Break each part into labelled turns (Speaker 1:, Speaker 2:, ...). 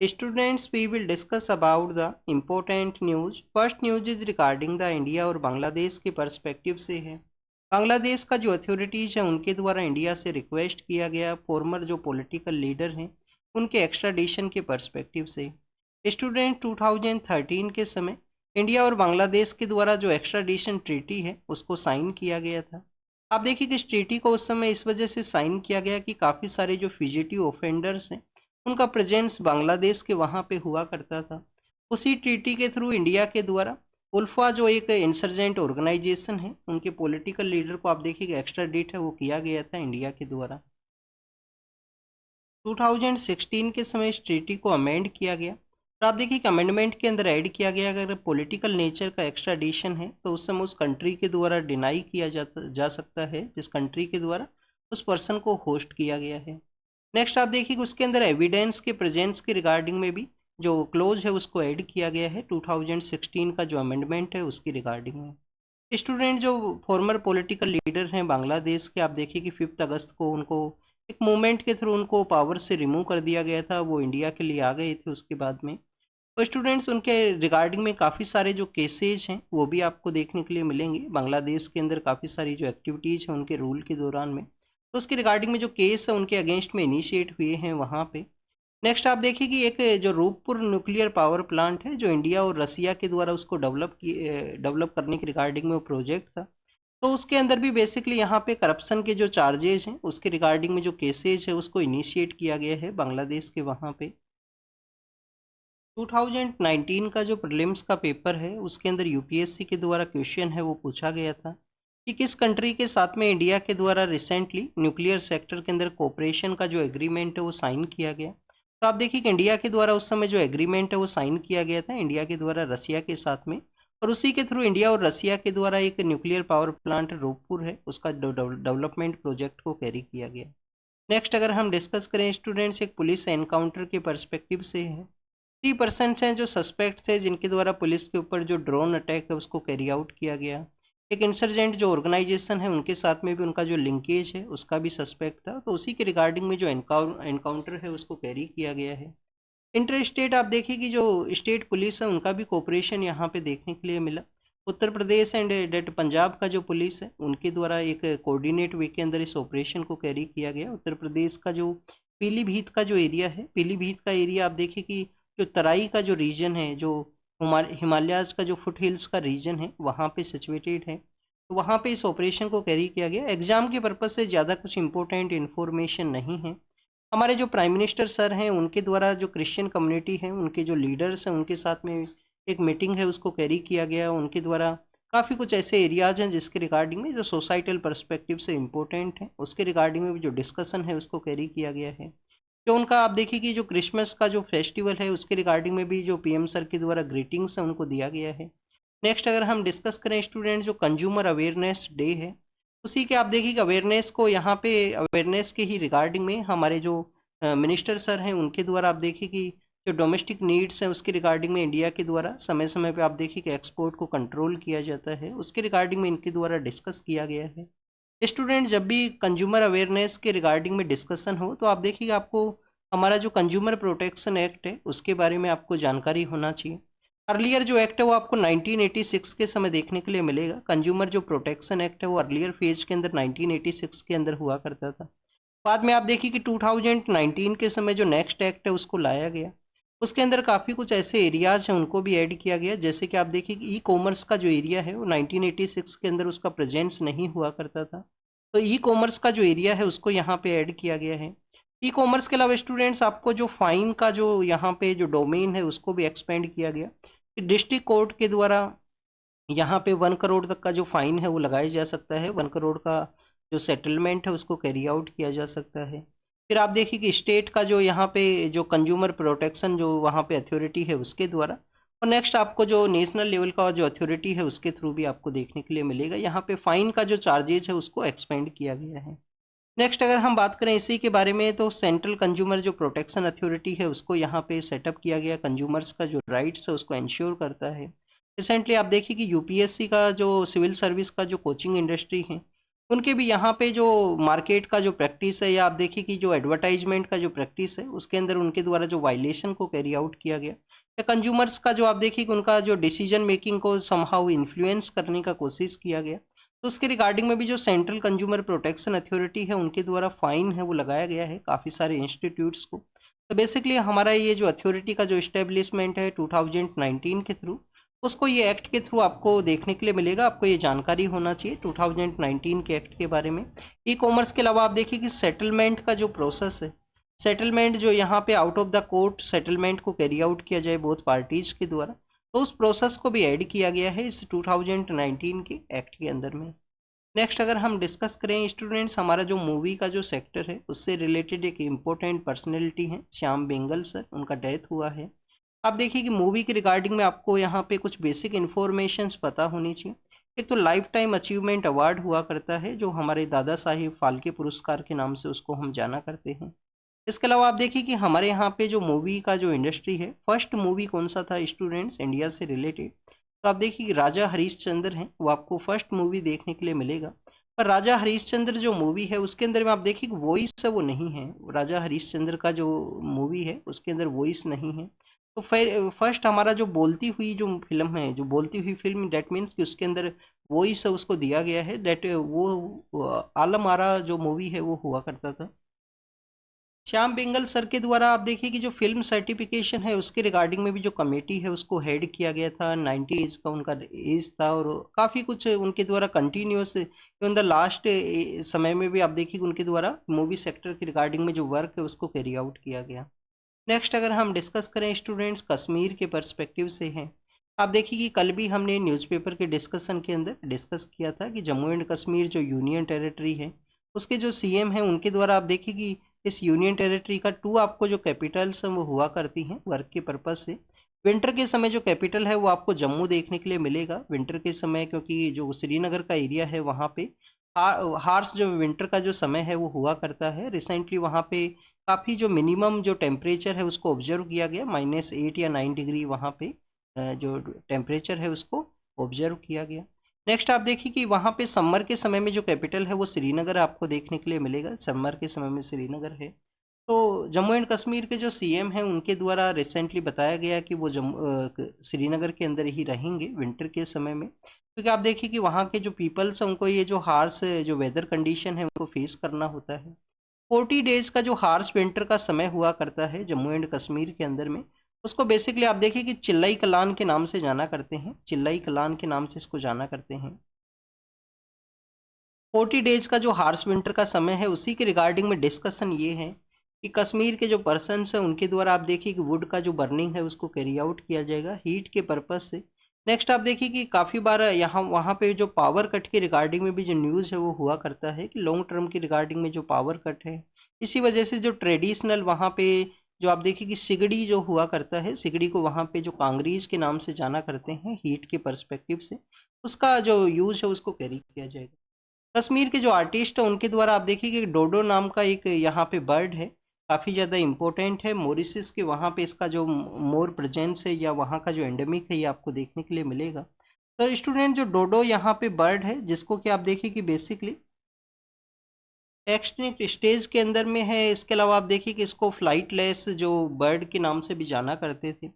Speaker 1: Students, we will discuss about the important news. First news is regarding the India और बांग्लादेश के perspective से है। बांग्लादेश का जो अथॉरिटीज़ है उनके द्वारा इंडिया से रिक्वेस्ट किया गया फॉर्मर जो पॉलिटिकल लीडर हैं उनके एक्स्ट्राडिशन के पर्सपेक्टिव से। स्टूडेंट 2013 के समय इंडिया और बांग्लादेश के द्वारा जो एक्स्ट्राडिशन ट्रीटी है उसको साइन किया गया था। आप देखिए कि इस ट्रीटी को उस समय इस वजह से साइन किया गया कि काफ़ी सारे जो फिजिटिव ऑफेंडर्स हैं उनका प्रेजेंस बांग्लादेश के वहाँ पे हुआ करता था। उसी ट्रीटी के थ्रू इंडिया के द्वारा उल्फा जो एक इंसर्जेंट ऑर्गेनाइजेशन है उनके पॉलिटिकल लीडर को आप देखिए एक्स्ट्राडिट है वो किया गया था इंडिया के द्वारा। 2016 के समय इस ट्रीटी को अमेंड किया गया और आप देखिए कि अमेंडमेंट के अंदर ऐड किया गया अगर पॉलिटिकल नेचर का एक्स्ट्राडिशन है तो उस समय उस कंट्री के द्वारा डिनाई किया जा सकता है जिस कंट्री के द्वारा उस पर्सन को होस्ट किया गया है। नेक्स्ट आप देखिए कि उसके अंदर एविडेंस के प्रेजेंस के रिगार्डिंग में भी जो क्लोज है उसको ऐड किया गया है 2016 का जो अमेंडमेंट है उसकी रिगार्डिंग में। स्टूडेंट जो फॉर्मर पॉलिटिकल लीडर हैं बांग्लादेश के आप देखिए कि 5 अगस्त को उनको एक मूवमेंट के थ्रू उनको पावर से रिमूव कर दिया गया था, वो इंडिया के लिए आ गए थे उसके बाद में। तो स्टूडेंट्स उनके रिगार्डिंग में काफ़ी सारे जो केसेज हैं वो भी आपको देखने के लिए मिलेंगे। बांग्लादेश के अंदर काफ़ी सारी जो एक्टिविटीज़ हैं उनके रूल के दौरान में तो उसके रिगार्डिंग में जो केस है उनके अगेंस्ट में इनिशिएट हुए हैं वहाँ पे। नेक्स्ट आप देखिए कि एक जो रूपपुर न्यूक्लियर पावर प्लांट है जो इंडिया और रसिया के द्वारा उसको डेवलप करने के रिगार्डिंग में वो प्रोजेक्ट था, तो उसके अंदर भी बेसिकली यहाँ पे करप्शन के जो चार्जेज हैं उसके रिगार्डिंग में जो केसेज है उसको इनिशिएट किया गया है बांग्लादेश के वहाँ पे। 2019 का जो प्रीलिम्स का पेपर है उसके अंदर यूपीएससी के द्वारा क्वेश्चन है वो पूछा गया था कि किस कंट्री के साथ में इंडिया के द्वारा रिसेंटली न्यूक्लियर सेक्टर के अंदर कोऑपरेशन का जो एग्रीमेंट है वो साइन किया गया। तो आप देखिए कि इंडिया के द्वारा उस समय जो एग्रीमेंट है वो साइन किया गया था इंडिया के द्वारा रसिया के साथ में, और उसी के थ्रू इंडिया और रसिया के द्वारा एक न्यूक्लियर पावर प्लांट रूपपुर है उसका डेवलपमेंट प्रोजेक्ट को कैरी किया गया। नेक्स्ट अगर हम डिस्कस करें स्टूडेंट्स एक पुलिस एनकाउंटर के परस्पेक्टिव से है। 3% हैं जो सस्पेक्ट थे जिनके द्वारा पुलिस के ऊपर जो ड्रोन अटैक है उसको कैरी आउट किया गया। एक इंसर्जेंट जो ऑर्गेनाइजेशन है उनके साथ में भी उनका जो लिंकेज है उसका भी सस्पेक्ट था, तो उसी के रिगार्डिंग में जो एनकाउंटर है उसको कैरी किया गया है। इंटर स्टेट आप देखिए कि जो स्टेट पुलिस है उनका भी कोऑपरेशन यहाँ पे देखने के लिए मिला। उत्तर प्रदेश एंड डेट पंजाब का जो पुलिस है उनके द्वारा एक कोऑर्डिनेट वे के अंदर इस ऑपरेशन को कैरी किया गया। उत्तर प्रदेश का जो पीलीभीत का जो एरिया है, पीलीभीत का एरिया आप देखिए कि जो तराई का जो रीजन है, जो हिमालयाज का जो फुट हिल्स का रीजन है वहाँ पे सिचुएटेड है, तो वहाँ पे इस ऑपरेशन को कैरी किया गया। एग्जाम के पर्पज से ज़्यादा कुछ इंपॉर्टेंट इन्फॉर्मेशन नहीं है। हमारे जो प्राइम मिनिस्टर सर हैं उनके द्वारा जो क्रिश्चियन कम्युनिटी है उनके जो लीडर्स हैं उनके साथ में एक मीटिंग है उसको कैरी किया गया। उनके द्वारा काफ़ी कुछ ऐसे एरियाज हैं जिसके रिगार्डिंग में जो सोसाइटल पर्सपेक्टिव से इम्पोर्टेंट है उसके रिगार्डिंग में भी जो डिस्कशन है उसको कैरी किया गया है। जो उनका आप देखिए कि जो क्रिसमस का जो फेस्टिवल है उसके रिगार्डिंग में भी जो पीएम सर के द्वारा ग्रीटिंग्स है उनको दिया गया है। नेक्स्ट अगर हम डिस्कस करें स्टूडेंट जो कंज्यूमर अवेयरनेस डे है उसी के आप देखिए अवेयरनेस को यहाँ पे अवेयरनेस के ही रिगार्डिंग में हमारे जो मिनिस्टर सर हैं उनके द्वारा आप देखिए कि जो डोमेस्टिक नीड्स हैं उसके रिगार्डिंग में इंडिया के द्वारा समय समय पे आप देखिए कि एक्सपोर्ट को कंट्रोल किया जाता है, उसके रिगार्डिंग में इनके द्वारा डिस्कस किया गया है। स्टूडेंट जब भी कंज्यूमर अवेयरनेस के रिगार्डिंग में डिस्कशन हो तो आप देखिए आपको हमारा जो कंज्यूमर प्रोटेक्शन एक्ट है उसके बारे में आपको जानकारी होना चाहिए। अर्लियर जो एक्ट है वो आपको 1986 के समय देखने के लिए मिलेगा। कंज्यूमर जो प्रोटेक्शन एक्ट है वो अर्लियर फेज के अंदर 1986 के अंदर हुआ करता था। बाद में आप देखिए कि 2019 के समय जो नेक्स्ट एक्ट है उसको लाया गया, उसके अंदर काफ़ी कुछ ऐसे एरियाज हैं उनको भी ऐड किया गया। जैसे कि आप देखिए कि ई कॉमर्स का जो एरिया है वो 1986 के अंदर उसका प्रेजेंस नहीं हुआ करता था, तो ई कॉमर्स का जो एरिया है उसको यहाँ पे ऐड किया गया है। ई कॉमर्स के अलावा स्टूडेंट्स आपको जो फाइन का जो यहाँ पे जो डोमेन है उसको भी एक्सपेंड किया गया। डिस्ट्रिक्ट कोर्ट के द्वारा यहाँ पे 1 करोड़ तक का जो फाइन है वो लगाया जा सकता है, 1 करोड़ का जो सेटलमेंट है उसको कैरी आउट किया जा सकता है। फिर आप देखिए कि स्टेट का जो यहाँ पे जो कंज्यूमर प्रोटेक्शन जो वहाँ पे अथॉरिटी है उसके द्वारा, और नेक्स्ट आपको जो नेशनल लेवल का जो अथॉरिटी है उसके थ्रू भी आपको देखने के लिए मिलेगा। यहाँ पे फाइन का जो चार्जेज है उसको एक्सपेंड किया गया है। नेक्स्ट अगर हम बात करें इसी के बारे में तो सेंट्रल कंज्यूमर जो प्रोटेक्शन अथॉरिटी है उसको यहाँ पे सेटअप किया गया। कंज्यूमर्स का जो राइट्स है उसको इंश्योर करता है। रिसेंटली आप देखिए कि यूपीएससी का जो सिविल सर्विस का जो कोचिंग इंडस्ट्री है उनके भी यहाँ पे जो मार्केट का जो प्रैक्टिस है, या आप देखिए कि जो एडवर्टाइजमेंट का जो प्रैक्टिस है, उसके अंदर उनके द्वारा जो वायलेशन को कैरी आउट किया गया, या कंज्यूमर्स का जो आप देखिए कि उनका जो डिसीजन मेकिंग को समहाउ इन्फ्लुएंस करने का कोशिश किया गया, तो उसके रिगार्डिंग में भी जो सेंट्रल कंज्यूमर प्रोटेक्शन अथॉरिटी है उनके द्वारा फाइन है वो लगाया गया है काफ़ी सारे इंस्टीट्यूट्स को। तो बेसिकली हमारा ये जो अथॉरिटी का जो इस्टेब्लिशमेंट है 2019 के थ्रू, उसको ये एक्ट के थ्रू आपको देखने के लिए मिलेगा। आपको ये जानकारी होना चाहिए 2019 के एक्ट के बारे में। ई कॉमर्स के अलावा आप देखिए कि सेटलमेंट का जो प्रोसेस है, सेटलमेंट जो यहाँ पे out of the court settlement को कैरी आउट किया जाए बोथ पार्टीज के द्वारा, तो उस प्रोसेस को भी ऐड किया गया है इस 2019 के एक्ट के अंदर में। नेक्स्ट अगर हम डिस्कस करें स्टूडेंट्स, हमारा जो मूवी का जो सेक्टर है उससे रिलेटेड एक इम्पोर्टेंट पर्सनैलिटी है श्याम बेंगल सर, उनका डेथ हुआ है। आप देखिए कि मूवी के रिगार्डिंग में आपको यहाँ पे कुछ बेसिक इन्फॉर्मेशंस पता होनी चाहिए। एक तो लाइफ टाइम अचीवमेंट अवार्ड हुआ करता है जो हमारे दादा साहिब फाल्के पुरस्कार के नाम से उसको हम जाना करते हैं। इसके अलावा आप देखिए कि हमारे यहाँ पे जो मूवी का जो इंडस्ट्री है, फर्स्ट मूवी कौन सा था स्टूडेंट्स इंडिया से रिलेटेड, तो आप देखिए कि राजा हरीशचंद्र हैं, वो आपको फर्स्ट मूवी देखने के लिए मिलेगा। पर राजा हरीशचंद्र जो मूवी है उसके अंदर में आप देखिए कि वॉइस है वो नहीं है, राजा हरीशचंद्र का जो मूवी है उसके अंदर वॉइस नहीं है। तो फिर फर्स्ट हमारा जो बोलती हुई जो फिल्म है, जो बोलती हुई फिल्म, डेट मीन्स कि उसके अंदर वॉइस है उसको दिया गया है, डेट वो आलम आरा जो मूवी है वो हुआ करता था। श्याम बेंगल सर के द्वारा आप देखिए कि जो फिल्म सर्टिफिकेशन है उसके रिगार्डिंग में भी जो कमेटी है उसको हेड किया गया था। 90 एज का उनका एज था और काफ़ी कुछ उनके द्वारा कंटिन्यूस इवन द लास्ट समय में भी आप देखिए कि उनके द्वारा मूवी सेक्टर के रिगार्डिंग में जो वर्क है उसको कैरी आउट किया गया। नेक्स्ट अगर हम डिस्कस करें स्टूडेंट्स, कश्मीर के पर्सपेक्टिव से हैं। आप देखिए कि कल भी हमने न्यूज़पेपर के डिस्कशन के अंदर डिस्कस किया था कि जम्मू एंड कश्मीर जो यूनियन टेरिटरी है उसके जो सीएम हैं उनके द्वारा आप देखिए कि इस यूनियन टेरिटरी का टू आपको जो कैपिटल्स हैं वो हुआ करती हैं वर्क के पर्पज़ से। विंटर के समय जो कैपिटल है वो आपको जम्मू देखने के लिए मिलेगा विंटर के समय, क्योंकि जो श्रीनगर का एरिया है वहाँ पे हार्स जो विंटर का जो समय है वो हुआ करता है। रिसेंटली वहाँ पे काफ़ी जो मिनिमम जो टेम्परेचर है उसको ऑब्जर्व किया गया, -8 या 9 डिग्री वहाँ पे जो टेम्परेचर है उसको ऑब्जर्व किया गया। नेक्स्ट आप देखिए कि वहाँ पे समर के समय में जो कैपिटल है वो श्रीनगर आपको देखने के लिए मिलेगा, समर के समय में श्रीनगर है। तो जम्मू एंड कश्मीर के जो सीएम हैं उनके द्वारा रिसेंटली बताया गया कि वो श्रीनगर के अंदर ही रहेंगे विंटर के समय में, क्योंकि आप देखिए कि वहाँ के जो पीपल्स हैं उनको ये जो हार्श जो वेदर कंडीशन है उनको फेस करना होता है। 40 डेज का जो हार्श विंटर का समय हुआ करता है जम्मू एंड कश्मीर के अंदर में, उसको बेसिकली आप देखिए कि चिल्लाई कलान के नाम से जाना करते हैं, चिल्लाई कलान के नाम से इसको जाना करते हैं। 40 डेज का जो हार्श विंटर का समय है उसी के रिगार्डिंग में डिस्कशन ये है कि कश्मीर के जो पर्सनस हैं उनके द्वारा आप देखिए कि वुड का जो बर्निंग है उसको कैरी आउट किया जाएगा हीट के पर्पज़ से। नेक्स्ट आप देखिए कि काफ़ी बार यहाँ वहाँ पे जो पावर कट के रिगार्डिंग में भी जो न्यूज़ है वो हुआ करता है कि लॉन्ग टर्म के रिगार्डिंग में जो पावर कट है, इसी वजह से जो ट्रेडिशनल वहाँ पे जो आप देखिए कि सिगड़ी जो हुआ करता है, सिगड़ी को वहाँ पे जो कांग्रीज के नाम से जाना करते हैं हीट के पर्सपेक्टिव से, उसका जो यूज़ है उसको कैरी किया जाएगा। कश्मीर के जो आर्टिस्ट हैं उनके द्वारा आप देखिए कि डोडो नाम का एक यहाँ पे बर्ड है, काफ़ी ज़्यादा इम्पोर्टेंट है मॉरिशस के, वहाँ पे इसका जो मोर प्रेजेंस है या वहाँ का जो एंडेमिक है ये आपको देखने के लिए मिलेगा। तो स्टूडेंट जो डोडो यहाँ पे बर्ड है जिसको कि आप देखिए कि बेसिकली एक्सटिंक्ट स्टेज के अंदर में है। इसके अलावा आप देखिए कि इसको फ्लाइटलेस जो बर्ड के नाम से भी जाना करते थे।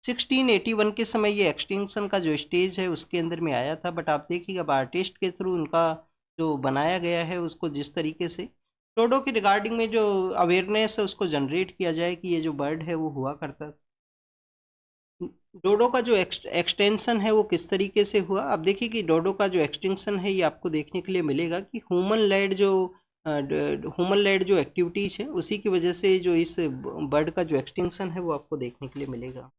Speaker 1: 1681 के समय ये एक्सटिंक्शन का जो स्टेज है उसके अंदर में आया था, बट आप देखिए अब आर्टिस्ट के थ्रू उनका जो बनाया गया है उसको जिस तरीके से डोडो के रिगार्डिंग में जो अवेयरनेस है उसको जनरेट किया जाए कि ये जो बर्ड है वो हुआ करता था। डोडो का जो एक्सटेंशन है वो किस तरीके से हुआ, आप देखिए कि डोडो का जो एक्सटेंशन है ये आपको देखने के लिए मिलेगा कि ह्यूमन लेड जो एक्टिविटीज़ है उसी की वजह से जो इस बर्ड का जो एक्सटेंशन है वो आपको देखने के लिए मिलेगा।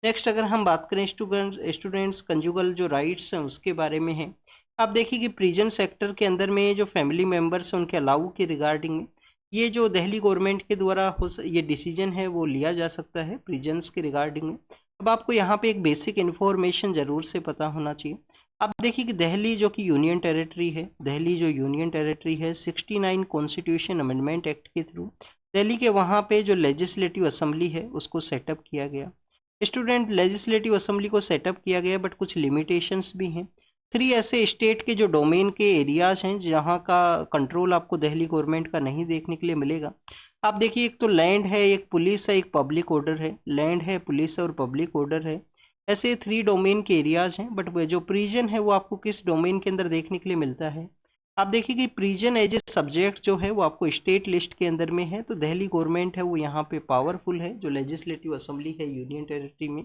Speaker 1: नेक्स्ट अगर हम बात करें स्टूडेंट्स कंजुगल जो राइट्स हैं उसके बारे में है। आप देखिए कि प्रिजन सेक्टर के अंदर में जो फैमिली मेम्बर्स हैं उनके अलाउ के रिगार्डिंग में ये जो दिल्ली गवर्नमेंट के द्वारा ये डिसीजन है वो लिया जा सकता है प्रिजन्स के रिगार्डिंग में। अब आपको यहाँ पे एक बेसिक इन्फॉर्मेशन ज़रूर से पता होना चाहिए। आप देखिए कि दिल्ली जो कि यूनियन टेरिटरी है, दिल्ली जो यूनियन टेरिटरी है 69 कॉन्स्टिट्यूशन अमेंडमेंट एक्ट के थ्रू दिल्ली के वहाँ पे जो लेजिस्लेटिव असेंबली है उसको सेटअप किया गया। स्टूडेंट लेजिस्लेटिव असेंबली को सेटअप किया गया बट कुछ लिमिटेशंस भी हैं। 3 ऐसे स्टेट के जो डोमेन के एरियाज हैं जहाँ का कंट्रोल आपको दिल्ली गवर्नमेंट का नहीं देखने के लिए मिलेगा। आप देखिए, एक तो लैंड है, एक पुलिस है, एक पब्लिक ऑर्डर है। लैंड है, पुलिस है और पब्लिक ऑर्डर है। ऐसे 3 डोमेन के एरियाज हैं, बट जो प्रीजन है वो आपको किस डोमेन के अंदर देखने के लिए मिलता है? आप देखिए कि प्रीजन एज ए सब्जेक्ट जो है वो आपको स्टेट लिस्ट के अंदर में है। तो दिल्ली गवर्नमेंट है वो यहाँ पे पावरफुल है, जो लेजिस्लेटिव असेंबली है यूनियन टेरिटरी में।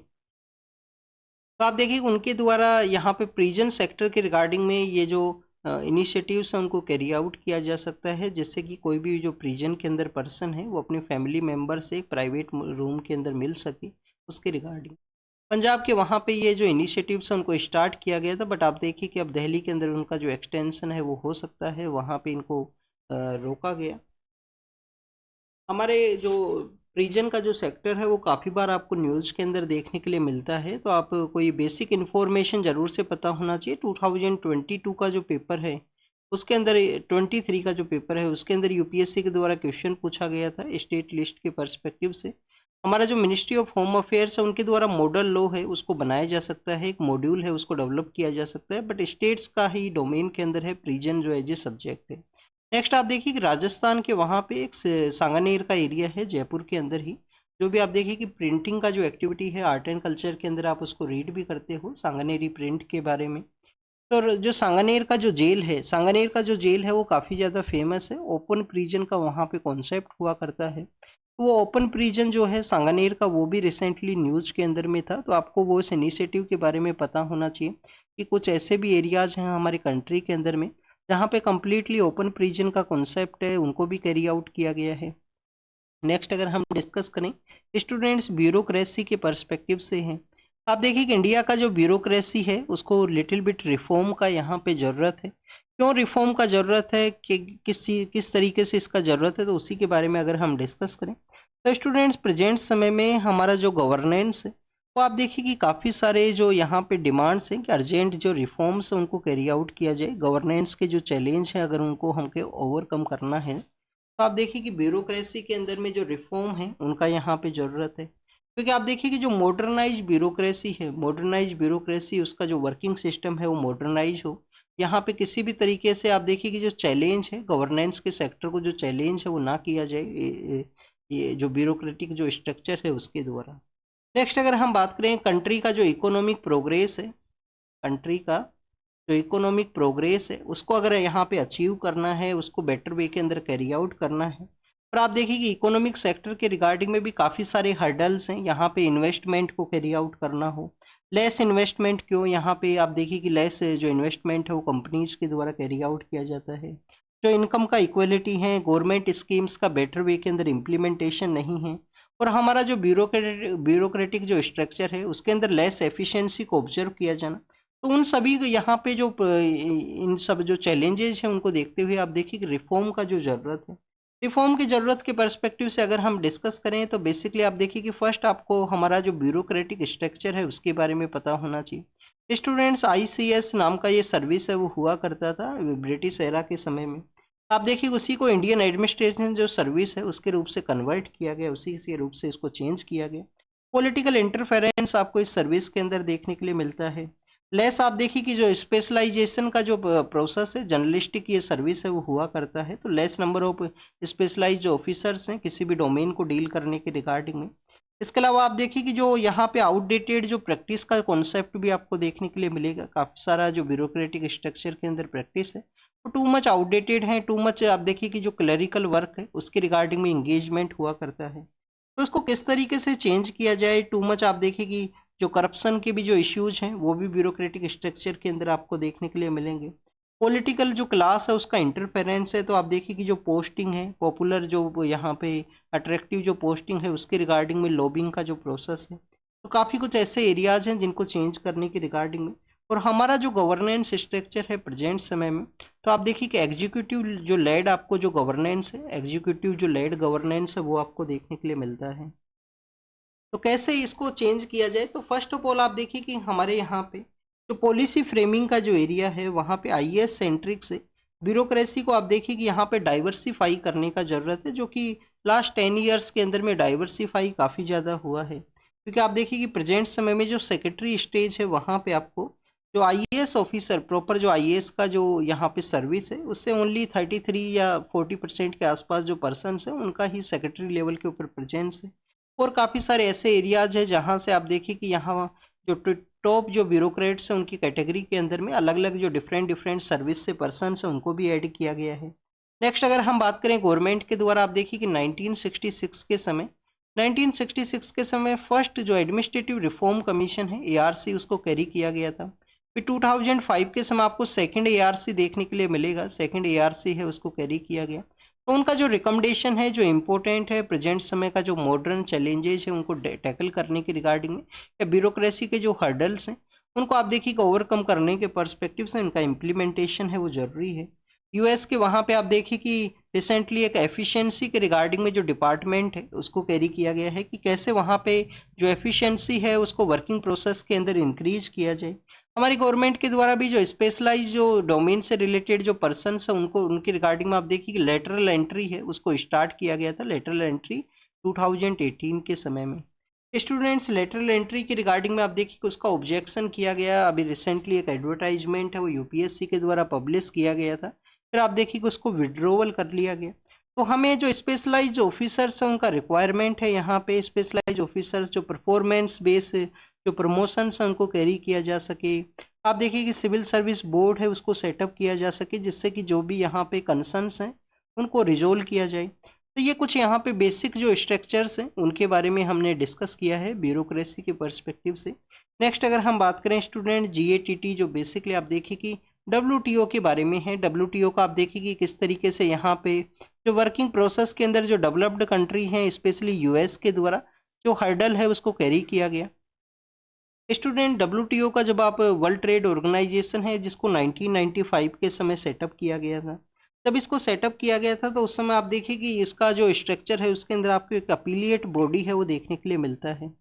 Speaker 1: तो आप देखिए उनके द्वारा यहाँ पे प्रिजन सेक्टर के रिगार्डिंग में ये जो इनिशिएटिव्स हैं उनको कैरी आउट किया जा सकता है, जिससे कि कोई भी जो प्रिजन के अंदर पर्सन है वो अपने फैमिली मेम्बर से एक प्राइवेट रूम के अंदर मिल सके, उसके रिगार्डिंग। पंजाब के वहाँ पे ये जो इनिशिएटिव्स हैं उनको स्टार्ट किया गया था, बट आप देखिए कि अब दिल्ली के अंदर उनका जो एक्सटेंशन है वो हो सकता है, वहाँ पे इनको रोका गया। हमारे जो प्रिजन का जो सेक्टर है वो काफ़ी बार आपको न्यूज़ के अंदर देखने के लिए मिलता है, तो आप कोई बेसिक इन्फॉर्मेशन ज़रूर से पता होना चाहिए। 2022 का जो पेपर है उसके अंदर, 23 का जो पेपर है उसके अंदर यूपीएससी के द्वारा क्वेश्चन पूछा गया था स्टेट लिस्ट के पर्सपेक्टिव से। हमारा जो मिनिस्ट्री ऑफ होम अफेयर्स है उनके द्वारा मॉडल लॉ है उसको बनाया जा सकता है, एक मॉड्यूल है उसको डेवलप किया जा सकता है, बट स्टेट्स का ही डोमेन के अंदर है प्रिजन जो एज ए सब्जेक्ट है। नेक्स्ट आप देखिए कि राजस्थान के वहाँ पे एक सांगानेर का एरिया है जयपुर के अंदर ही, जो भी आप देखिए कि प्रिंटिंग का जो एक्टिविटी है आर्ट एंड कल्चर के अंदर आप उसको रीड भी करते हो सांगानेरी प्रिंट के बारे में। तो जो सांगानेर का जो जेल है, सांगानेर का जो जेल है वो काफ़ी ज़्यादा फेमस है, ओपन प्रिजन का वहाँ पे कॉन्सेप्ट हुआ करता है। तो वो ओपन प्रिजन जो है सांगानेर का वो भी रिसेंटली न्यूज़ के अंदर में था, तो आपको वो इस इनिशिएटिव के बारे में पता होना चाहिए कि कुछ ऐसे भी एरियाज हैं हमारे कंट्री के अंदर में जहाँ पे कम्प्लीटली ओपन प्रिजन का कॉन्सेप्ट है, उनको भी कैरी आउट किया गया है। नेक्स्ट अगर हम डिस्कस करें स्टूडेंट्स ब्यूरोक्रेसी के पर्सपेक्टिव से हैं। आप देखिए कि इंडिया का जो ब्यूरोक्रेसी है उसको लिटिल बिट रिफॉर्म का यहाँ पे ज़रूरत है। क्यों रिफॉर्म का ज़रूरत है, कि किस तरीके से इसका ज़रूरत है, तो उसी के बारे में अगर हम डिस्कस करें तो स्टूडेंट्स प्रेजेंट समय में हमारा जो गवर्नेंस है वो आप देखिए कि काफ़ी सारे जो यहाँ पे डिमांड्स हैं कि अर्जेंट जो रिफॉर्म्स हैं उनको कैरी आउट किया जाए। गवर्नेंस के जो चैलेंज है अगर उनको हमको ओवरकम करना है तो आप देखिए कि ब्यूरोक्रेसी के अंदर में जो रिफॉर्म है उनका यहाँ पे ज़रूरत है। क्योंकि आप देखिए कि जो मॉडर्नाइज ब्यूरोक्रेसी है, मॉडर्नाइज ब्यूरोक्रेसी उसका जो वर्किंग सिस्टम है वो मॉडर्नाइज हो। यहाँ पे किसी भी तरीके से आप देखिए कि जो चैलेंज है गवर्नेंस के सेक्टर को, जो चैलेंज है वो ना किया जाए ये जो ब्यूरोक्रेटिक जो स्ट्रक्चर है उसके द्वारा। नेक्स्ट अगर हम बात करें कंट्री का जो इकोनॉमिक प्रोग्रेस है, कंट्री का जो इकोनॉमिक प्रोग्रेस है उसको अगर यहाँ पे अचीव करना है, उसको बेटर वे के अंदर कैरी आउट करना है। और आप देखिए कि इकोनॉमिक सेक्टर के रिगार्डिंग में भी काफ़ी सारे हर्डल्स हैं, यहाँ पे इन्वेस्टमेंट को कैरी आउट करना हो। लेस इन्वेस्टमेंट क्यों, यहाँ पे आप देखिए कि लेस जो इन्वेस्टमेंट है वो कंपनीज के द्वारा कैरी आउट किया जाता है। जो इनकम का इक्वलिटी है, गवर्नमेंट स्कीम्स का बेटर वे के अंदर इम्प्लीमेंटेशन नहीं है, और हमारा जो ब्यूरोक्रेटिक जो स्ट्रक्चर है उसके अंदर लेस एफिशिएंसी को ऑब्जर्व किया जाना। तो उन सभी यहाँ पे जो इन सब जो चैलेंजेस हैं उनको देखते हुए आप देखिए कि रिफॉर्म का जो ज़रूरत है, रिफॉर्म की ज़रूरत के पर्सपेक्टिव से अगर हम डिस्कस करें तो बेसिकली आप देखिए कि फर्स्ट आपको हमारा जो ब्यूरोक्रेटिक स्ट्रक्चर है उसके बारे में पता होना चाहिए। स्टूडेंट्स आईसीएस नाम का ये सर्विस है वो हुआ करता था ब्रिटिश एरा के समय में। आप देखिए उसी को इंडियन एडमिनिस्ट्रेशन जो सर्विस है उसके रूप से कन्वर्ट किया गया, उसी के रूप से इसको चेंज किया गया। पॉलिटिकल इंटरफेरेंस आपको इस सर्विस के अंदर देखने के लिए मिलता है। लेस आप देखिए कि जो स्पेशलाइजेशन का जो प्रोसेस है, जर्नलिस्टिक ये सर्विस है वो हुआ करता है, तो लेस नंबर ऑफ स्पेशलाइज जो ऑफिसर्स हैं किसी भी डोमेन को डील करने के रिगार्डिंग में। इसके अलावा आप देखिए कि जो यहाँ पे आउटडेटेड जो प्रैक्टिस का कॉन्सेप्ट भी आपको देखने के लिए मिलेगा। काफ़ी सारा जो ब्यूरोक्रेटिक स्ट्रक्चर के अंदर प्रैक्टिस है वो टू मच आउटडेटेड है, टू मच आप देखिए कि जो क्लरिकल वर्क है उसके रिगार्डिंग में इंगेजमेंट हुआ करता है। तो इसको किस तरीके से चेंज किया जाए, टू मच आप देखिए कि जो करप्शन के भी जो इश्यूज हैं वो भी ब्यूरोक्रेटिक स्ट्रक्चर के अंदर आपको देखने के लिए मिलेंगे। पॉलिटिकल जो क्लास है उसका इंटरफेरेंस है, तो आप देखिए कि जो पोस्टिंग है पॉपुलर जो यहाँ पे अट्रैक्टिव जो पोस्टिंग है उसके रिगार्डिंग में लॉबिंग का जो प्रोसेस है, तो काफ़ी कुछ ऐसे एरियाज हैं जिनको चेंज करने के रिगार्डिंग में। और हमारा जो गवर्नेंस स्ट्रक्चर है प्रेजेंट समय में, तो आप देखिए कि एग्जीक्यूटिव जो लेड आपको जो गवर्नेंस है, एग्जीक्यूटिव जो लेड गवर्नेंस है वो आपको देखने के लिए मिलता है। तो कैसे इसको चेंज किया जाए, तो फर्स्ट ऑफ ऑल आप देखिए कि हमारे यहाँ पे जो पॉलिसी फ्रेमिंग का जो एरिया है वहाँ पे आईएएस सेंट्रिक से ब्यूरोक्रेसी को आप देखिए कि यहाँ पे डाइवर्सिफाई करने का ज़रूरत है, जो कि लास्ट 10 ईयर्स के अंदर में डाइवर्सिफाई काफ़ी ज़्यादा हुआ है। क्योंकि आप देखिए कि प्रेजेंट समय में जो सेक्रेटरी स्टेज है वहाँ पे आपको जो आईएएस ऑफिसर प्रॉपर जो आईएएस का जो यहाँ पे सर्विस है उससे ओनली 33 या 40% के आसपास जो पर्सन्स हैं उनका ही सेक्रेटरी लेवल के ऊपर प्रेजेंस है। और काफ़ी सारे ऐसे एरियाज है जहाँ से आप देखिए कि यहाँ जो टॉप जो ब्यूरोक्रेट्स हैं उनकी कैटेगरी के अंदर में अलग अलग जो डिफरेंट डिफरेंट सर्विस से पर्सन्स हैं उनको भी ऐड किया गया है। नेक्स्ट अगर हम बात करें गवर्नमेंट के द्वारा, आप देखिए कि 1966 के समय फर्स्ट जो एडमिनिस्ट्रेटिव रिफॉर्म कमीशन है एआरसी उसको कैरी किया गया था। फिर 2005 के समय आपको सेकंड एआरसी देखने के लिए मिलेगा, सेकंड एआरसी है उसको कैरी किया गया। तो उनका जो रिकमेंडेशन है जो इम्पोर्टेंट है प्रेजेंट समय का जो मॉडर्न चैलेंजेस है उनको टैकल करने के रिगार्डिंग में या ब्यूरोक्रेसी के जो हर्डल्स हैं उनको आप देखिए कि ओवरकम करने के पर्सपेक्टिव से इनका इम्प्लीमेंटेशन है वो जरूरी है। यूएस के वहाँ पे आप देखिए कि रिसेंटली एक एफिशिएंसी के रिगार्डिंग में जो डिपार्टमेंट है उसको कैरी किया गया है कि कैसे वहाँ पे जो एफिशिएंसी है उसको वर्किंग प्रोसेस के अंदर इंक्रीज किया जाए। हमारी गवर्नमेंट के द्वारा भी जो स्पेशलाइज जो डोमेन से रिलेटेड जो पर्सन्स हैं उनको उनकी रिगार्डिंग में आप देखिए कि लेटरल एंट्री है उसको स्टार्ट किया गया था, लेटरल एंट्री 2018 के समय में। स्टूडेंट्स लेटरल एंट्री की रिगार्डिंग में आप देखिए कि उसका ऑब्जेक्शन किया गया। अभी रिसेंटली एक एडवर्टाइजमेंट है वो यूपीएससी के द्वारा पब्लिश किया गया था, फिर आप देखिए कि उसको विड्रोवल कर लिया गया। तो हमें जो स्पेशलाइज ऑफिसर्स हैं उनका रिक्वायरमेंट है यहाँ पे, स्पेशलाइज ऑफिसर्स जो परफॉर्मेंस बेस जो प्रमोशंस हैं उनको कैरी किया जा सके। आप देखिए कि सिविल सर्विस बोर्ड है उसको सेटअप किया जा सके जिससे कि जो भी यहाँ पे कंसर्न्स हैं उनको रिजोल्व किया जाए। तो ये कुछ यहाँ पे बेसिक जो स्ट्रक्चर्स हैं उनके बारे में हमने डिस्कस किया है ब्यूरोक्रेसी के पर्सपेक्टिव से। नेक्स्ट अगर हम बात करें स्टूडेंट जीएटीटी, जो बेसिकली आप देखिए कि डब्ल्यूटीओ के बारे में है। डब्ल्यूटीओ का आप देखिए कि किस तरीके से यहाँ पे जो वर्किंग प्रोसेस के अंदर जो डेवलप्ड कंट्री हैं स्पेशली यूएस के द्वारा जो हर्डल है उसको कैरी किया गया। स्टूडेंट डब्ल्यूटीओ का जब आप वर्ल्ड ट्रेड ऑर्गेनाइजेशन है जिसको 1995 के समय सेटअप किया गया था, जब इसको सेटअप किया गया था तो उस समय आप देखिए कि इसका जो स्ट्रक्चर है उसके अंदर आपको एक अपीलिएट बॉडी है वो देखने के लिए मिलता है।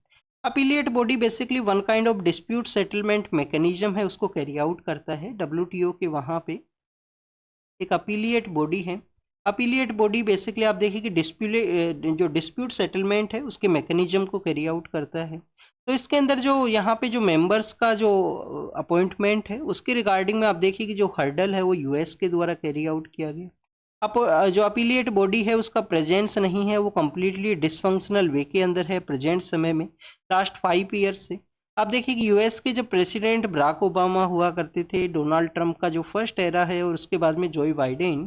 Speaker 1: Appellate body basically one kind of dispute settlement mechanism है उसको कैरी आउट करता है। डब्ल्यूटीओ के वहाँ पे एक अपीलिएट बॉडी है। अपीलिएट बॉडी बेसिकली आप देखिए कि डिस्प्यूट सेटलमेंट है उसके मैकेनिज्म को कैरी आउट करता है। तो इसके अंदर जो यहाँ पे जो मेंबर्स का जो अपॉइंटमेंट है उसके रिगार्डिंग में आप देखिए कि जो हर्डल है वो यूएस के द्वारा कैरी आउट किया गया। अब जो अपीलिएट बॉडी है उसका प्रेजेंस नहीं है, वो कम्प्लीटली डिसफंक्शनल वे के अंदर है प्रेजेंट समय में लास्ट 5 ईयर्स से। आप देखिए कि यूएस के जब प्रेसिडेंट बराक ओबामा हुआ करते थे, डोनाल्ड ट्रंप का जो फर्स्ट एरा है और उसके बाद में जोई बाइडेन,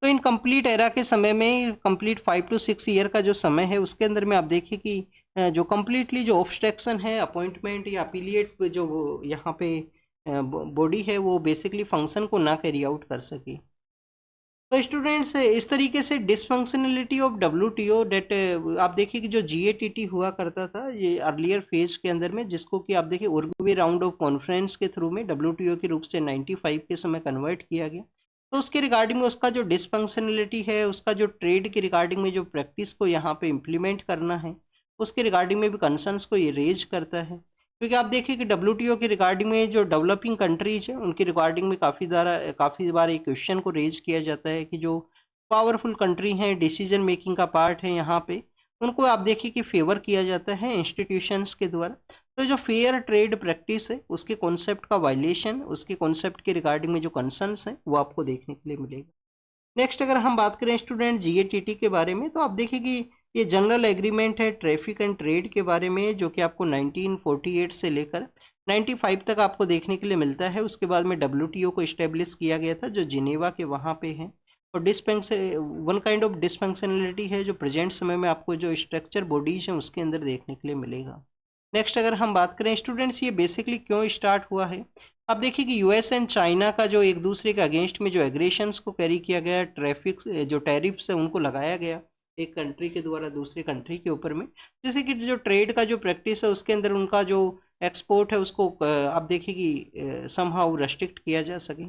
Speaker 1: तो इन कंप्लीट एरा के समय में कंप्लीट 5 to 6 ईयर का जो समय है उसके अंदर में आप देखिए कि जो कम्प्लीटली जो ऑब्स्ट्रक्शन है अपॉइंटमेंट या अपीलिएट जो यहाँ पे बॉडी है वो बेसिकली फंक्शन को ना कैरी आउट कर सके। तो स्टूडेंट्स इस तरीके से डिसफंक्शनलिटी ऑफ डब्ल्यूटीओ डेट आप देखिए कि जो जीएटीटी हुआ करता था ये अर्लियर फेज के अंदर में, जिसको कि आप देखिए उरुग्वे राउंड ऑफ कॉन्फ्रेंस के थ्रू में डब्ल्यूटीओ के रूप से 95 के समय कन्वर्ट किया गया। तो उसके रिगार्डिंग में उसका जो डिसफंक्शनलिटी है, उसका जो ट्रेड के रिगार्डिंग में जो प्रैक्टिस को यहाँ पे इम्प्लीमेंट करना है उसके रिगार्डिंग में भी कंसर्न्स को ये रेज करता है। क्योंकि आप देखिए कि डब्ल्यूटीओ की रिगार्डिंग में जो डेवलपिंग कंट्रीज है उनकी रिगार्डिंग में काफ़ी बार एक क्वेश्चन को रेज किया जाता है कि जो पावरफुल कंट्री हैं डिसीजन मेकिंग का पार्ट है यहाँ पे उनको आप देखिए कि फेवर किया जाता है इंस्टीट्यूशंस के द्वारा। तो जो फेयर ट्रेड प्रैक्टिस है उसके कॉन्सेप्ट का वायलेशन, उसके कॉन्सेप्ट के रिगार्डिंग में जो कंसर्न्स हैं वो आपको देखने के लिए मिलेगा। नेक्स्ट अगर हम बात करें स्टूडेंट जीएटीटी के बारे में, तो आप देखिए कि ये जनरल एग्रीमेंट है ट्रैफिक एंड ट्रेड के बारे में जो कि आपको 1948 से लेकर 95 तक आपको देखने के लिए मिलता है। उसके बाद में डब्ल्यूटीओ को इस्टेब्लिश किया गया था जो जिनेवा के वहाँ पे है। और वन काइंड ऑफ डिसफंक्शनलिटी है जो प्रेजेंट समय में आपको जो स्ट्रक्चर बॉडीज हैं उसके अंदर देखने के लिए मिलेगा। नेक्स्ट अगर हम बात करें स्टूडेंट्स ये बेसिकली क्यों स्टार्ट हुआ है, आप देखिए कि यूएस एंड चाइना का जो एक दूसरे के अगेंस्ट में जो एग्रेशंस को कैरी किया गया, ट्रैफिक जो टैरिफ्स है उनको लगाया गया एक कंट्री के द्वारा दूसरे कंट्री के ऊपर में, जैसे कि जो ट्रेड का जो प्रैक्टिस है उसके अंदर उनका जो एक्सपोर्ट है उसको आप देखिए कि समहाउ रेस्ट्रिक्ट किया जा सके।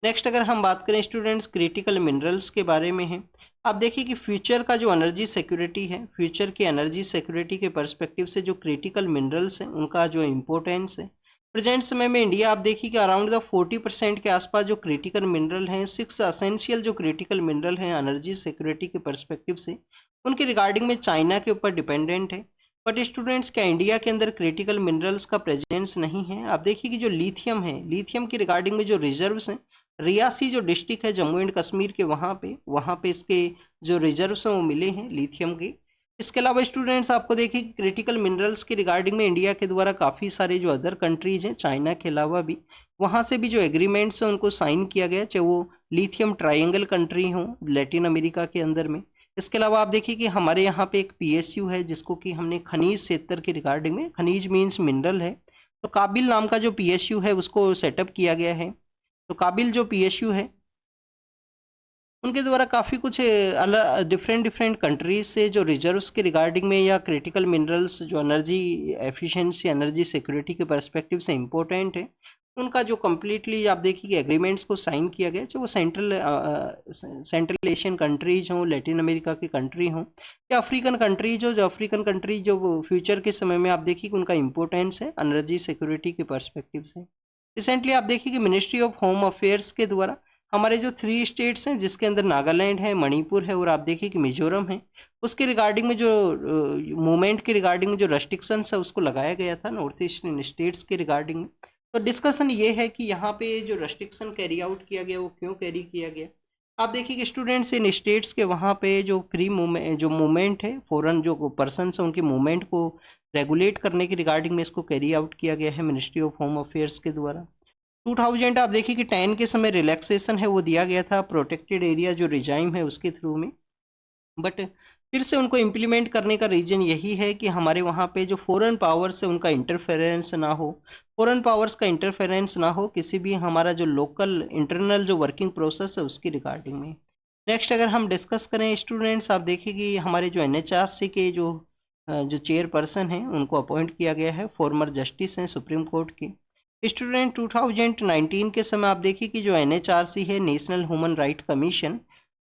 Speaker 1: नेक्स्ट अगर हम बात करें स्टूडेंट्स क्रिटिकल मिनरल्स के बारे में है, आप देखिए कि फ्यूचर का जो एनर्जी सिक्योरिटी है, फ्यूचर की एनर्जी सिक्योरिटी के पर्सपेक्टिव से जो क्रिटिकल मिनरल्स हैं उनका जो इम्पोर्टेंस है प्रेजेंट समय में इंडिया आप देखिए कि अराउंड द 40% के आसपास जो क्रिटिकल मिनरल हैं, 6 असेंशियल जो क्रिटिकल मिनरल हैं एनर्जी सिक्योरिटी के पर्सपेक्टिव से उनके रिगार्डिंग में चाइना के ऊपर डिपेंडेंट है। बट स्टूडेंट्स क्या इंडिया के अंदर क्रिटिकल मिनरल्स का प्रेजेंस नहीं है? आप देखिए कि जो लिथियम है, लिथियम की रिगार्डिंग में जो रिजर्व्स हैं, रियासी जो डिस्ट्रिक्ट है जम्मू एंड कश्मीर के, वहाँ पे इसके जो रिजर्व्स हैं वो मिले हैं लिथियम के। इसके अलावा स्टूडेंट्स आपको देखिए कि क्रिटिकल मिनरल्स की रिगार्डिंग में इंडिया के द्वारा काफ़ी सारे जो अदर कंट्रीज हैं चाइना के अलावा भी, वहाँ से भी जो एग्रीमेंट्स हैं उनको साइन किया गया, चाहे वो लिथियम ट्राइंगल कंट्री हों लैटिन अमेरिका के अंदर में। इसके अलावा आप देखिए कि हमारे यहाँ पे एक पीएसयू है जिसको कि हमने खनिज क्षेत्र की रिगार्डिंग में, खनिज मीन्स मिनरल है, तो काबिल नाम का जो पीएसयू है उसको सेटअप किया गया है। तो काबिल जो पीएसयू है उनके द्वारा काफ़ी कुछ अलग डिफरेंट डिफरेंट कंट्रीज से जो रिजर्व्स के रिगार्डिंग में या क्रिटिकल मिनरल्स जो एनर्जी एफिशिएंसी एनर्जी सिक्योरिटी के पर्सपेक्टिव से इम्पोर्टेंट है, उनका जो कम्प्लीटली आप देखिए कि एग्रीमेंट्स को साइन किया गया, चाहे वो सेंट्रल एशियन कंट्रीज हों, लैटिन अमेरिका की कंट्री हों, या अफ्रीकन कंट्रीज हो, जो अफ्रीकन कंट्री जो फ्यूचर के समय में आप देखिए कि उनका इंपॉर्टेंस है एनर्जी सिक्योरिटी के पर्सपेक्टिव से। रिसेंटली आप देखिए कि मिनिस्ट्री ऑफ होम अफेयर्स के द्वारा हमारे जो 3 स्टेट्स हैं जिसके अंदर नागालैंड है, मणिपुर है और आप देखिए कि मिजोरम है, उसके रिगार्डिंग में जो मूवमेंट के रिगार्डिंग में जो रेस्ट्रिक्शंस है उसको लगाया गया था नॉर्थ ईस्टर्न स्टेट्स के रिगार्डिंग में। तो डिस्कशन ये है कि यहाँ पे जो रेस्ट्रिक्शन कैरी आउट किया गया वो क्यों कैरी किया गया। आप देखिए कि स्टूडेंट्स इन स्टेट्स के वहाँ पे जो फ्री मूवमेंट जो मूवमेंट है, फॉरेन जो पर्सन है उनकी मूवमेंट को रेगुलेट करने के रिगार्डिंग में इसको कैरी आउट किया गया है मिनिस्ट्री ऑफ होम अफेयर्स के द्वारा। 2000 आप देखिए कि 10 के समय रिलैक्सेशन है वो दिया गया था प्रोटेक्टेड एरिया जो रिजाइम है उसके थ्रू में, बट फिर से उनको इम्प्लीमेंट करने का रीजन यही है कि हमारे वहाँ पे जो फॉरेन पावर्स है उनका इंटरफेरेंस ना हो, फॉरेन पावर्स का इंटरफेरेंस ना हो किसी भी हमारा जो लोकल इंटरनल जो वर्किंग प्रोसेस है उसकी रिगार्डिंग में। नेक्स्ट अगर हम डिस्कस करें स्टूडेंट्स, आप देखिए कि हमारे जो एनएचआरसी के जो चेयरपर्सन हैं उनको अपॉइंट किया गया है, फॉर्मर जस्टिस हैं सुप्रीम कोर्ट के। स्टूडेंट 2019 के समय आप देखिए कि जो एनएचआरसी है नेशनल ह्यूमन राइट कमीशन,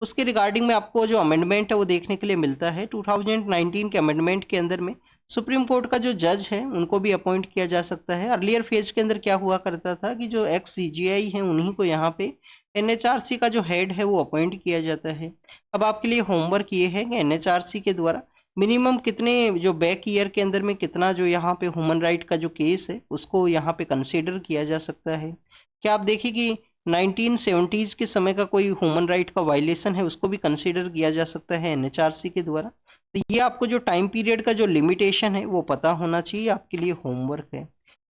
Speaker 1: उसके रिगार्डिंग में आपको जो अमेंडमेंट है वो देखने के लिए मिलता है। 2019 के अमेंडमेंट के अंदर में सुप्रीम कोर्ट का जो जज है उनको भी अपॉइंट किया जा सकता है। अर्लियर फेज के अंदर क्या हुआ करता था कि जो एक्स सीजीआई है उन्हीं को यहाँ पे एनएचआरसी का जो हेड है वो अपॉइंट किया जाता है। अब आपके लिए होमवर्क ये है कि एनएचआरसी के द्वारा मिनिमम कितने जो बैक ईयर के अंदर में कितना जो यहाँ पे ह्यूमन राइट का जो केस है उसको यहाँ पे कंसीडर किया जा सकता है। क्या आप देखिए कि 1970s के समय का कोई ह्यूमन राइट का वायलेशन है उसको भी कंसीडर किया जा सकता है एनएचआरसी के द्वारा। तो ये आपको जो टाइम पीरियड का जो लिमिटेशन है वो पता होना चाहिए, आपके लिए होमवर्क है।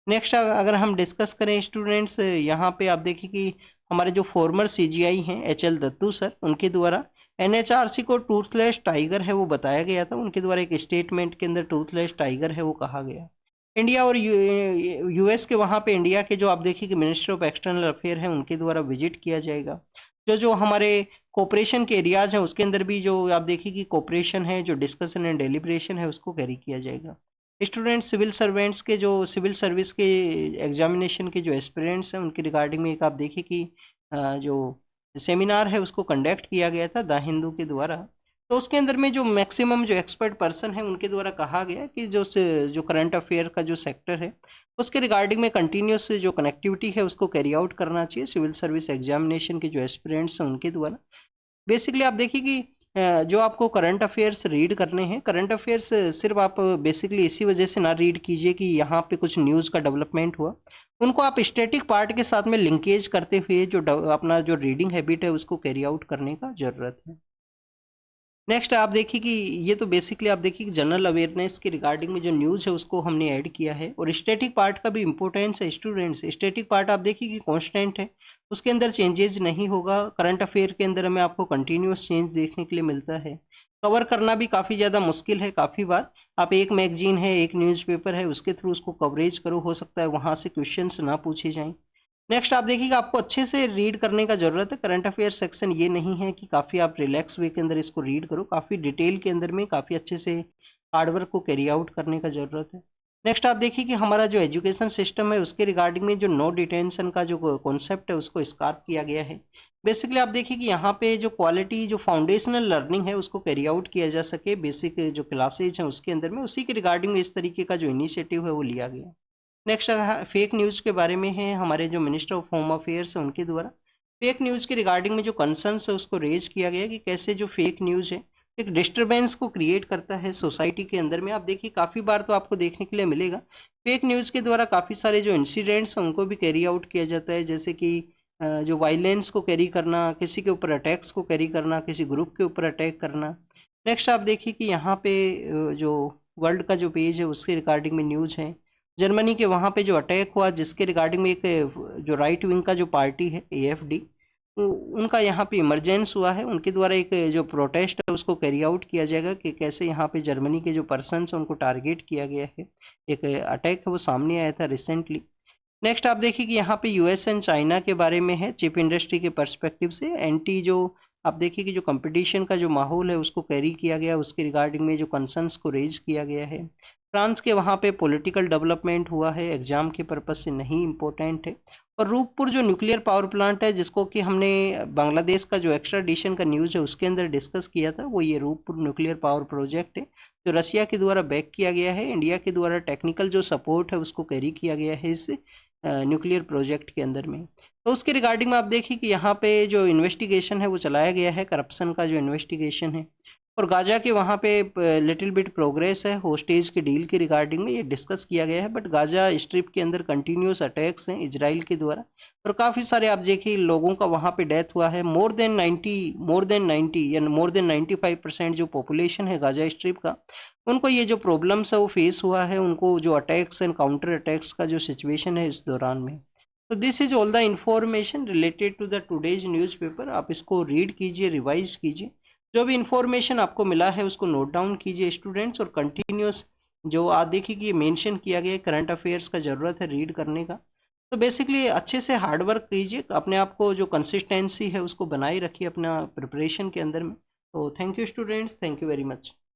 Speaker 1: नेक्स्ट अगर हम डिस्कस करें स्टूडेंट्स, यहाँ पे आप देखिए कि हमारे जो फॉर्मर सीजीआई हैं एचएल दत्तू सर, उनके द्वारा एनएचआरसी को टूथलेस टाइगर है वो बताया गया था, उनके द्वारा एक स्टेटमेंट के अंदर टूथलेस टाइगर है वो कहा गया। इंडिया और यूएस के वहाँ पे इंडिया के जो आप देखिए कि मिनिस्टर ऑफ एक्सटर्नल अफेयर है उनके द्वारा विजिट किया जाएगा। जो जो हमारे कोऑपरेशन के एरियाज हैं उसके अंदर भी जो आप देखिए कि कोऑपरेशन है, जो डिस्कशन एंड डेलिब्रेशन है उसको कैरी किया जाएगा। स्टूडेंट सिविल सर्वेंट्स के जो सिविल सर्विस के एग्जामिनेशन के जो एस्पिरेंट्स हैं उनकी रिगार्डिंग में एक आप देखिए कि जो सेमिनार है उसको कंडक्ट किया गया था द हिंदू के द्वारा। तो उसके अंदर में जो मैक्सिमम जो एक्सपर्ट पर्सन है उनके द्वारा कहा गया कि जो करंट अफेयर का जो सेक्टर है उसके रिगार्डिंग में कंटिन्यूस जो कनेक्टिविटी है उसको कैरी आउट करना चाहिए सिविल सर्विस एग्जामिनेशन के जो एस्पिरेंट्स हैं उनके द्वारा। बेसिकली आप देखिए कि जो आपको करंट अफेयर्स रीड करने हैं, करंट अफेयर्स सिर्फ आप बेसिकली इसी वजह से ना रीड कीजिए कि यहाँ पे कुछ न्यूज़ का डेवलपमेंट हुआ, उनको आप स्टैटिक पार्ट के साथ में लिंकेज करते हुए जो अपना जो रीडिंग हैबिट है उसको कैरी आउट करने का ज़रूरत है। नेक्स्ट आप देखिए कि ये तो बेसिकली आप देखिए कि जनरल अवेयरनेस के रिगार्डिंग में जो न्यूज़ है उसको हमने ऐड किया है, और स्टैटिक पार्ट का भी इंपॉर्टेंस है स्टूडेंट्स। स्टैटिक पार्ट आप देखिए कि कांस्टेंट है, उसके अंदर चेंजेस नहीं होगा। करंट अफेयर के अंदर हमें आपको कंटिन्यूस चेंज देखने के लिए मिलता है। कवर करना भी काफ़ी ज़्यादा मुश्किल है, काफ़ी बार आप एक मैगजीन है एक न्यूज़पेपर है उसके थ्रू उसको कवरेज करो, हो सकता है वहाँ से क्वेश्चंस ना पूछे जाएँ। नेक्स्ट आप देखिएगा आपको अच्छे से रीड करने का ज़रूरत है। करंट अफेयर सेक्शन ये नहीं है कि काफ़ी आप रिलैक्स वे के अंदर इसको रीड करो, काफ़ी डिटेल के अंदर में काफ़ी अच्छे से हार्डवर्क को कैरी आउट करने का ज़रूरत है। नेक्स्ट आप देखिए कि हमारा जो एजुकेशन सिस्टम है उसके रिगार्डिंग में जो नो डिटेंशन का जो कॉन्सेप्ट है उसको स्कार्प किया गया है। बेसिकली आप देखिए कि यहाँ पे जो क्वालिटी जो फाउंडेशनल लर्निंग है उसको कैरी आउट किया जा सके बेसिक जो क्लासेज हैं उसके अंदर में, उसी के रिगार्डिंग में इस तरीके का जो इनिशिएटिव है वो लिया गया। नेक्स्ट फेक न्यूज़ के बारे में है, हमारे जो मिनिस्टर ऑफ होम अफेयर्स है उनके द्वारा फेक न्यूज़ के रिगार्डिंग में जो कंसर्न्स है उसको रेज किया गया कि कैसे जो फेक न्यूज़ है एक डिस्टरबेंस को क्रिएट करता है सोसाइटी के अंदर में। आप देखिए काफ़ी बार तो आपको देखने के लिए मिलेगा फेक न्यूज़ के द्वारा काफ़ी सारे जो इंसिडेंट्स हैं उनको भी कैरी आउट किया जाता है, जैसे कि जो वायलेंस को कैरी करना, किसी के ऊपर अटैक्स को कैरी करना, किसी ग्रुप के ऊपर अटैक करना। नेक्स्ट आप देखिए कि यहाँ पे जो वर्ल्ड का जो पेज है उसके रिगार्डिंग में न्यूज़ है। जर्मनी के वहाँ पे जो अटैक हुआ जिसके रिगार्डिंग में एक जो राइट विंग का जो पार्टी है AFD, उनका यहाँ पे इमरजेंस हुआ है, उनके द्वारा एक जो प्रोटेस्ट है उसको कैरी आउट किया जाएगा कि कैसे यहाँ पे जर्मनी के जो पर्सन्स हैं उनको टारगेट किया गया है। एक अटैक है वो सामने आया था रिसेंटली। नेक्स्ट आप देखिए कि यहाँ पे US एंड चाइना के बारे में है, चिप इंडस्ट्री के पर्सपेक्टिव से एंटी जो आप देखिए कि जो कंपटीशन का जो माहौल है उसको कैरी किया गया, उसके रिगार्डिंग में जो कंसर्न्स को रेज किया गया है। फ्रांस के वहाँ पे पॉलिटिकल डेवलपमेंट हुआ है, एग्जाम के पर्पज से नहीं इम्पोर्टेंट है। और रूपपुर जो न्यूक्लियर पावर प्लांट है जिसको कि हमने बांग्लादेश का जो एक्स्ट्राडिशन का न्यूज़ है उसके अंदर डिस्कस किया था, वो ये रूपपुर न्यूक्लियर पावर प्रोजेक्ट है जो रसिया के द्वारा बैक किया गया है। इंडिया के द्वारा टेक्निकल जो सपोर्ट है उसको कैरी किया गया है इस न्यूक्लियर प्रोजेक्ट के अंदर में। तो उसके रिगार्डिंग में आप देखिए कि यहाँ पे जो इन्वेस्टिगेशन है वो चलाया गया है, करप्शन का जो इन्वेस्टिगेशन है। और गाजा के वहाँ पे लिटिल बिट प्रोग्रेस है, होस्टेज के डील के रिगार्डिंग में ये डिस्कस किया गया है, बट गाजा स्ट्रिप के अंदर कंटिन्यूस अटैक्स हैं इजराइल के द्वारा और काफ़ी सारे आप देखिए लोगों का वहाँ पे डेथ हुआ है। मोर देन 90 या मोर देन 95% जो पॉपुलेशन है गाजा स्ट्रिप का, उनको ये जो प्रॉब्लम्स है वो फेस हुआ है, उनको जो अटैक्स एंड काउंटर अटैक्स का जो सिचुएशन है इस दौरान में। तो this is all the information related to the today's newspaper. आप इसको रीड कीजिए, रिवाइज कीजिए, जो भी इंफॉर्मेशन आपको मिला है उसको नोट डाउन कीजिए स्टूडेंट्स, और कंटिन्यूस जो आप देखिए कि मेंशन किया गया करंट अफेयर्स का ज़रूरत है रीड करने का। तो बेसिकली अच्छे से हार्ड वर्क कीजिए, अपने आप को जो कंसिस्टेंसी है उसको बनाए रखिए अपना प्रिपरेशन के अंदर में। तो thank you students, thank you very much.